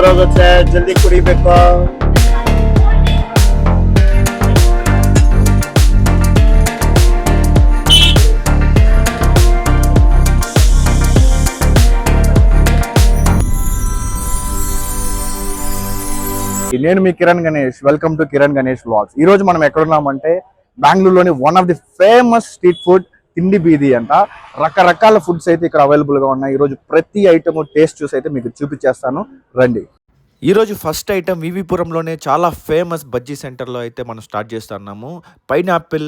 ಬರೋಗುತ್ತೆ, ಜಲ್ದಿ ಕುಡಿಬೇಕು. నేను మీ Kiran Ganesh. Welcome to Kiran Ganesh vlogs. ఈ రోజు మనం ఎక్కడున్నామంటే బెంగళూరులోని one of the famous street food తిండి బీది అంట. రకరకాల ఫుడ్స్ అయితే ఇక్కడ అవైలబుల్ గా ఉన్నాయి. ఈ రోజు ప్రతి ఐటమ్ టేస్ట్ చూసి అయితే మీకు చూపించేస్తాను, రండి. ఈరోజు ఫస్ట్ ఐటమ్ వివిపురంలోనే చాలా ఫేమస్ బజ్జీ సెంటర్లో అయితే మనం స్టార్ట్ చేస్తున్నాము. పైనాపిల్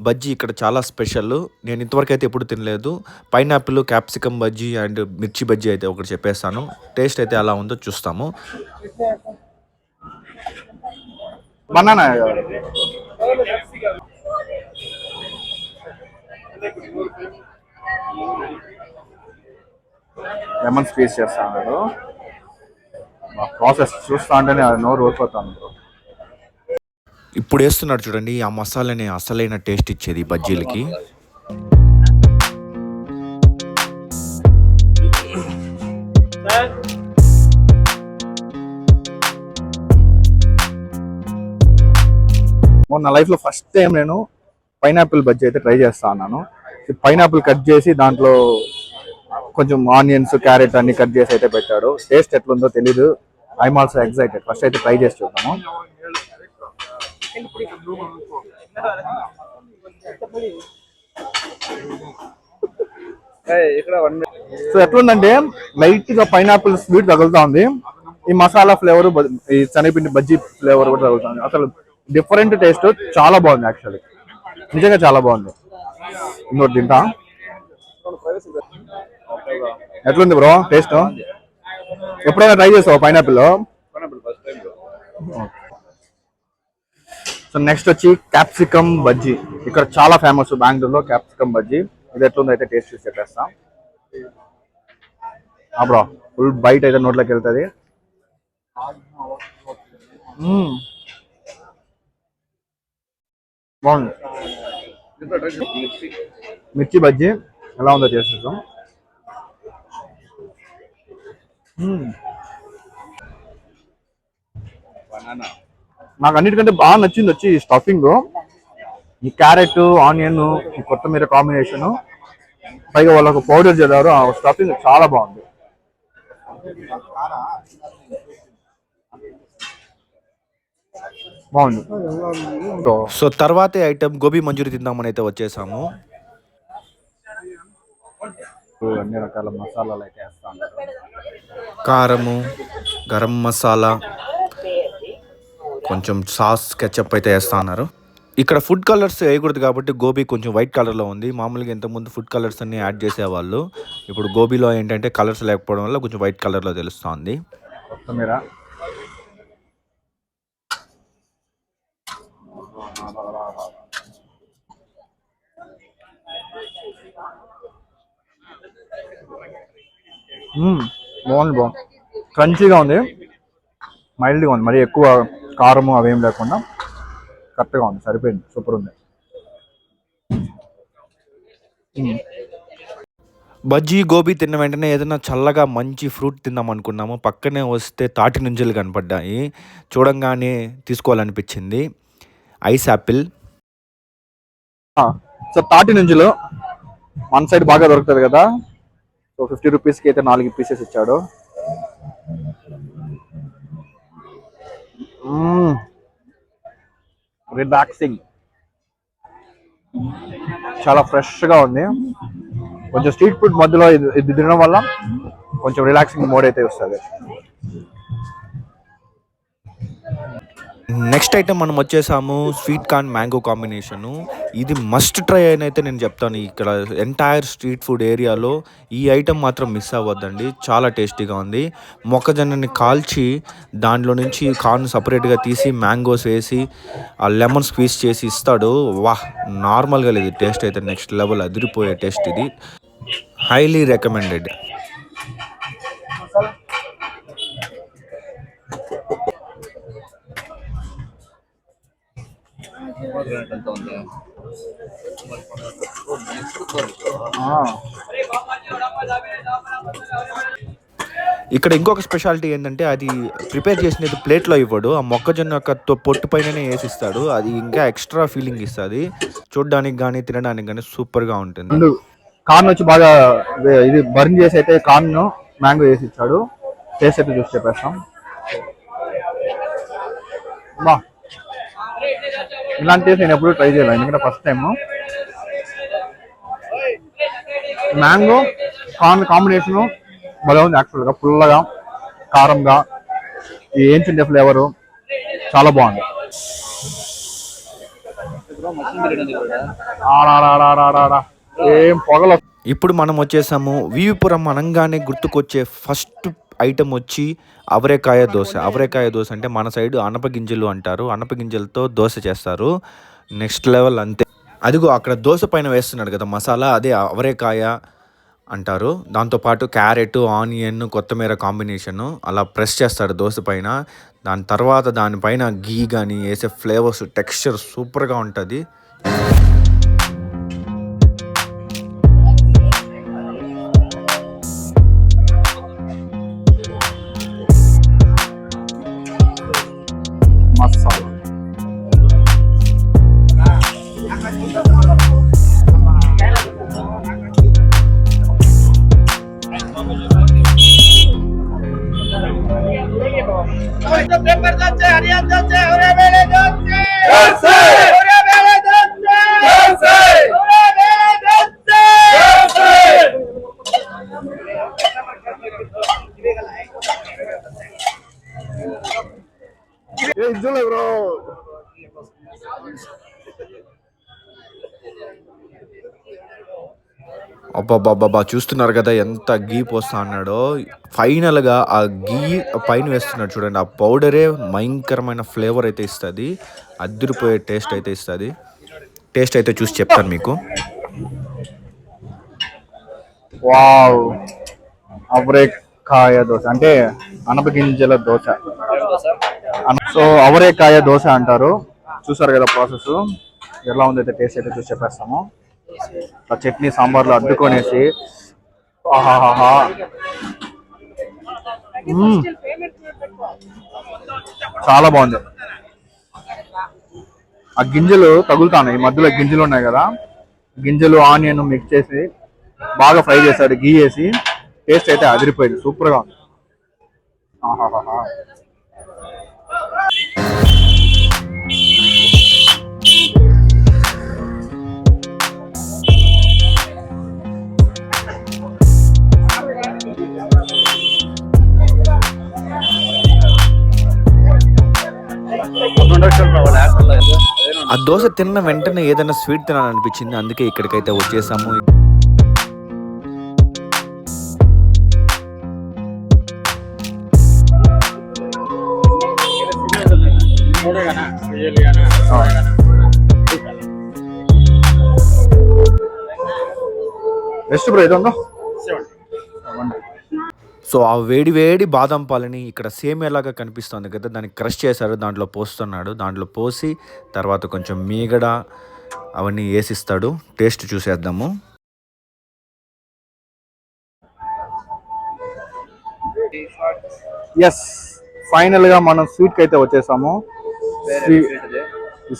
బజ్జీ ఇక్కడ చాలా స్పెషల్. నేను ఇంతవరకు అయితే ఎప్పుడు తినలేదు. పైనాపిల్, క్యాప్సికమ్ బజ్జీ అండ్ మిర్చి బజ్జీ అయితే ఒకటి చెప్పేస్తాను. టేస్ట్ అయితే ఎలా ఉందో చూస్తాము. బనానా లెమన్ స్క్వీజ్ చేస్తా అన్నాడు. ప్రాసెస్ చూస్తా ఉంటేనే నోరు ఊరిపోతాను. ఇప్పుడు వేస్తున్నాడు చూడండి, ఆ మసాలాని అసలైన టేస్ట్ ఇచ్చేది బజ్జీలకి. నా లైఫ్ లో ఫస్ట్ టైం నేను పైనాపిల్ బజ్జీ అయితే ట్రై చేస్తా ఉన్నాను. పైనాపిల్ కట్ చేసి దాంట్లో కొంచెం ఆనియన్స్, క్యారెట్ అన్ని కట్ చేసి అయితే పెట్టాడు. టేస్ట్ ఎట్లుందో తెలీదు. I'm also excited. ఫస్ట్ అయితే ట్రై చేసి చూద్దాము. సో ఎట్లుందంటే లైట్ గా పైనాపిల్ స్వీట్ తగులుతా ఉంది. ఈ మసాలా ఫ్లేవర్, ఈ శనగపిండి బజ్జీ ఫ్లేవర్ కూడా తగులుతుంది. అసలు డిఫరెంట్ టేస్ట్, చాలా బాగుంది. యాక్చువల్లీ నిజంగా చాలా బాగుంది. ఇంకోటి తింటా. ఎట్లుంది బ్రో టేస్ట్? ఎప్పుడైనా ట్రై చేసావా పైనాపిల్? సో నెక్స్ట్ వచ్చి క్యాప్సికమ్ బజ్జీ. ఇక్కడ చాలా ఫేమస్ బెంగళూరులో క్యాప్సికమ్ బజ్జీ. ఇది ఎట్లుందో అయితే టేస్ట్ చూసి చెప్పేస్తాం. బ్రో ఫుల్ బైట్ అయితే నోట్లోకి వెళ్తుంది. బాగుంది. మిర్చి బజ్జీ ఎలా ఉందో చేసేద్దాం. నాకు అన్నిటికంటే బాగా నచ్చింది వచ్చి స్టఫింగ్. ఈ క్యారెట్, ఆనియన్, ఈ కొత్తిమీర కాంబినేషన్, పైగా వాళ్ళకు పౌడర్ చేశారు. ఆ స్టఫింగ్ చాలా బాగుంది. బాగుంది. సో తర్వాతే ఐటమ్ గోబీ మంచూరి తిందామని అయితే వచ్చేసాము. అన్ని రకాల మసాలాలు అయితే వేస్తాం. కారము, గరం మసాలా, కొంచెం సాస్, కెచప్ అయితే వేస్తా ఉన్నారు. ఇక్కడ ఫుడ్ కలర్స్ వేయకూడదు కాబట్టి గోబీ కొంచెం వైట్ కలర్లో ఉంది. మామూలుగా ఇంతకుముందు ఫుడ్ కలర్స్ అన్ని యాడ్ చేసేవాళ్ళు. ఇప్పుడు గోబీలో ఏంటంటే కలర్స్ లేకపోవడం వల్ల కొంచెం వైట్ కలర్లో తెలుస్తుంది. కొత్తిమీర, బాగుంది. క్రంచీగా ఉంది, మైల్డ్గా ఉంది. మరి ఎక్కువ కారము అవేం లేకుండా కరెక్ట్గా ఉంది. సరిపోయింది. సూపర్ ఉంది. బజ్జీ, గోబీ తిన్న వెంటనే ఏదైనా చల్లగా మంచి ఫ్రూట్ తిందాం అనుకున్నాము. పక్కనే వస్తే తాటి నుంజలు కనపడ్డాయి. చూడంగానే తీసుకోవాలనిపించింది. Ice Apple. సో తాటి నుంజలు మన సైడ్ బాగా దొరుకుతుంది కదా. సో 50 రూపీస్కి అయితే 4 పీసెస్ ఇచ్చాడు. రిలాక్సింగ్, చాలా ఫ్రెష్గా ఉంది. కొంచెం స్ట్రీట్ ఫుడ్ మధ్యలో ఇది తినడం వల్ల కొంచెం రిలాక్సింగ్ మోడ్ అయితే వస్తుంది. నెక్స్ట్ ఐటమ్ మనం వచ్చేసాము స్వీట్ కార్న్ మ్యాంగో కాంబినేషను. ఇది మస్ట్ ట్రై అని అయితే నేను చెప్తాను. ఇక్కడ ఎంటైర్ స్ట్రీట్ ఫుడ్ ఏరియాలో ఈ ఐటమ్ మాత్రం మిస్ అవ్వద్దండి. చాలా టేస్టీగా ఉంది. మొక్కజొన్నని కాల్చి దాంట్లో నుంచి కార్న్ సపరేట్గా తీసి మ్యాంగోస్ వేసి ఆ లెమన్ స్క్వీజ్ చేసి ఇస్తాడు. వాహ్, నార్మల్గా లేదు. టేస్ట్ అయితే నెక్స్ట్ లెవెల్, అదిరిపోయే టేస్ట్. ఇది హైలీ రికమెండెడ్. ఇక్కడ ఇంకొక స్పెషాలిటీ ఏంటంటే అది ప్రిపేర్ చేసినది ప్లేట్లో ఇవ్వడు. ఆ మొక్కజొన్న యొక్క పొట్టు పైననే ఏసిస్తాడు. అది ఇంకా ఎక్స్‌ట్రా ఫీలింగ్ ఇస్తది. చూడ్డానికి గాని, తినడానికి గాని సూపర్‌గా ఉంటుంది. అండ్ కార్న్ వచ్చి బాగా ఇది బర్న్ చేసి అయితే కార్న్ మ్యాంగో వేసి ఇచ్చాడు. టేస్ట్ అయితే చూసి చెప్పేస్తాం. బా ఇలాంటి టేస్ట్ నేను ఎప్పుడు ట్రై చేయలేదు, ఎందుకంటే first time. Mango corn combination భలే ఉంది యాక్చువల్గా. పుల్లగా, కారంగా, ఈ ఏంచుండే ఫ్లేవరు చాలా బాగుంది. ఏం పొగలు. ఇప్పుడు మనం వచ్చేసాము వీవిపురం అనంగానే గుర్తుకొచ్చే ఫస్ట్ ఐటమ్ వచ్చి అవరేకాయ దోస. అవరేకాయ దోస అంటే మన సైడ్ అనపగింజలు అంటారు. అనపగింజలతో దోస చేస్తారు. నెక్స్ట్ లెవెల్ అంతే. అదిగో అక్కడ దోస పైన వేస్తున్నాడు కదా మసాలా, అదే అవరేకాయ అంటారు. దాంతోపాటు క్యారెట్, ఆనియన్, కొత్తిమీర కాంబినేషను అలా ప్రెస్ చేస్తాడు దోస పైన. దాని తర్వాత దానిపైన గీ కానీ వేసే ఫ్లేవర్స్, టెక్స్చర్ సూపర్గా ఉంటుంది. మసాలా బ్రో. అబ్బబ్బబ్బబ్బా! చూస్తున్నారు కదా ఎంత గీ పోస్తా అన్నాడో. ఫైనల్‌గా ఆ గీ పైన వేస్తున్నాడు చూడండి. ఆ పౌడరే భయంకరమైన ఫ్లేవర్ అయితే ఇస్తది. అద్దిరిపోయే టేస్ట్ అయితే ఇస్తది. టేస్ట్ అయితే చూసి చెప్తాను మీకు. వావ్, అవరేకాయ దోశ అంటే అనపగింజల దోశ. సో అవరేకాయ దోశ అంటారు. చూసారు కదా ప్రాసెస్ ఎలా ఉందైతే టేస్ట్ అయితే చూసి చెప్పేస్తాము. ఆ చట్నీ సాంబార్లో అద్దుకొనేసి ఆహాహా. చాలా బాగుంది. ఆ గింజలు తగులుతాయి, మధ్యలో గింజలు ఉన్నాయి కదా, గింజలు ఆనియన్ మిక్స్ చేసి బాగా ఫ్రై చేశాడు గీ వేసి. టేస్ట్ అయితే అదిరిపోయింది, సూపర్గా ఉంది. ఆహాహా. ఆ దోశ తిన్న వెంటనే ఏదైనా స్వీట్ తినాలనిపించింది. అందుకే ఇక్కడికైతే వచ్చేసాము. ಎಷ್ಟು ಬ್ರೋ ಇದೊಂದು? సో ఆ వేడి వేడి బాదం పాలని ఇక్కడ సేమియాలాగా కనిపిస్తుంది కదా, దాన్ని క్రష్ చేశారు, దాంట్లో పోస్తున్నాడు. దాంట్లో పోసి తర్వాత కొంచెం మీగడ అవన్నీ వేసిస్తాడు. టేస్ట్ చూసేద్దాము. ఎస్, ఫైనల్ గా మనం స్వీట్ కి అయితే వచ్చేసాము.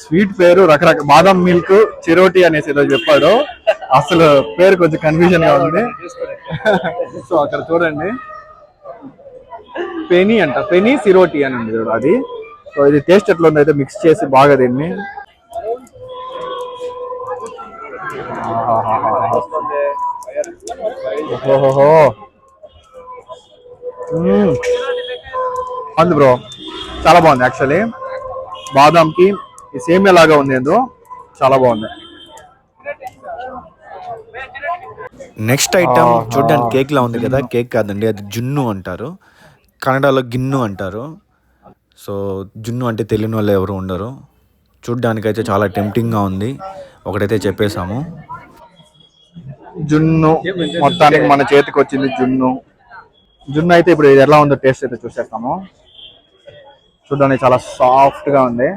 స్వీట్ పేరు రకరకాల బాదం మిల్క్ చిరోటి అనేసి ఏదో చెప్పాడు. అసలు పేరు కొంచెం కన్ఫ్యూజన్ గా ఉంది. సో అక్కడ చూడండి, పెనీ అంట, పెనీ సిరోటి అని ఉంది చూడు అది. సో ఇది టేస్ట్ ఎట్లా ఉంది అయితే మిక్స్ చేసి బాగా దీన్ని అందు బ్రో, చాలా బాగుంది యాక్చువల్లీ. బాదాంకి ఈ సేమియా లాగా ఉంది, ఏందో చాలా బాగుంది. నెక్స్ట్ ఐటమ్ చూడడానికి కేక్ లా ఉంది కదా, కేక్ కాదండి, అది జున్ను అంటారు. కన్నడలో గిన్ను అంటారు. సో జున్ను అంటే తెలియని వాళ్ళు ఎవరు ఉండరు. చూడ్డానికైతే చాలా టెంప్టింగ్గా ఉంది. ఒకటైతే చెప్పేశాము. జున్ను మొత్తానికి మన చేతికి వచ్చింది జున్ను. జున్ను అయితే ఇప్పుడు ఇది ఎలా ఉందో టేస్ట్ అయితే చూసేస్తాము. చూడ్డానికి చాలా సాఫ్ట్ గా ఉంది.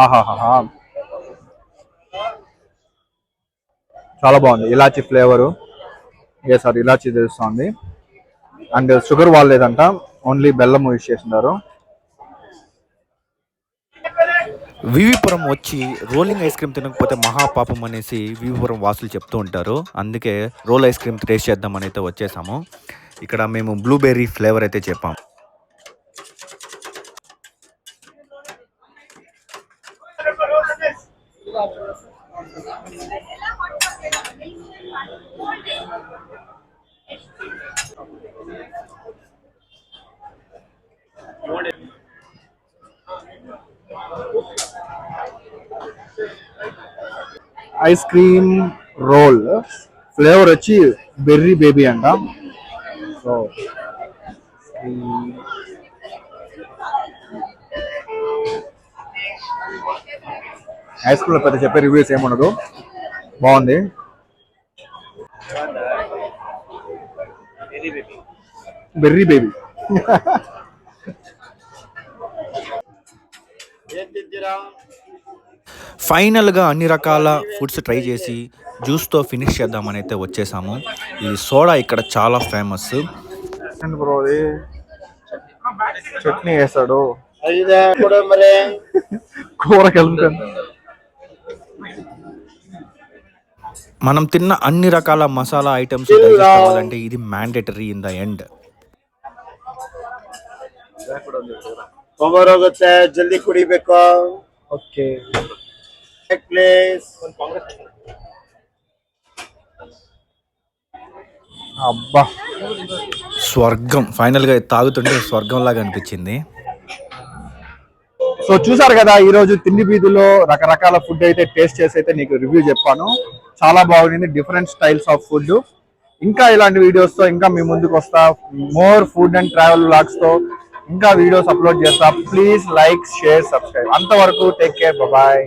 ఆహాహా, చాలా బాగుంది. ఇలాచి ఫ్లేవరు, సార్ ఇలాచి తెలుస్తుంది. అండ్ షుగర్ వాడలేదంట, ఓన్లీ బెల్లం యూజ్ చేస్తున్నారు. వివిపురం వచ్చి రోలింగ్ ఐస్ క్రీమ్ తినకపోతే మహాపాపం అనేసి వివిపురం వాసులు చెప్తూ ఉంటారు. అందుకే రోల్ ఐస్ క్రీమ్ టేస్ట్ చేద్దామని అయితే వచ్చేసాము. ఇక్కడ మేము బ్లూబెర్రీ ఫ్లేవర్ అయితే చెప్పాము. ఐస్ క్రీమ్ రోల్ ఫ్లేవర్ వచ్చి బెర్రీ బేబీ అంట. సో ఐస్ క్రీమ్ పెద్ద చెప్పే రివ్యూస్ ఏముండదు, బాగుంది. Berry baby. ఫైనల్గా అన్ని రకాల ఫుడ్స్ ట్రై చేసి జ్యూస్తో ఫినిష్ చేద్దామని అయితే వచ్చేసాము. ఈ సోడా ఇక్కడ చాలా ఫేమస్. బ్రో చట్నీ వేస్తాడు, కూర కలుపుతాను. మనం తిన్న అన్ని రకాల మసాలా ఐటమ్స్ కావాలంటే ఇది mandatory in the end. Over ಹೋಗುತ್ತೆ, ಜಲ್ದಿ ಕುಡಿಬೇಕು. ఓకే ಪ್ಲೇಸ್ అబ్బా స్వర్గం. ఫైనల్గా తాగుతుంటే స్వర్గం లాగా అనిపించింది. సో చూసారు కదా, ఈ రోజు తిండి బీదులో రకరకాల ఫుడ్ అయితే టేస్ట్ చేసి అయితే నీకు రివ్యూ చెప్పాను. చాలా బాగుంది, డిఫరెంట్ స్టైల్స్ ఆఫ్ ఫుడ్. ఇంకా ఇలాంటి వీడియోస్ తో ఇంకా మీ ముందుకు వస్తా, more food and travel vlogs తో ఇంకా వీడియోస్ అప్లోడ్ చేస్తా. Please like, share, subscribe. అంతవరకు టేక్ కేర్, బాయ్.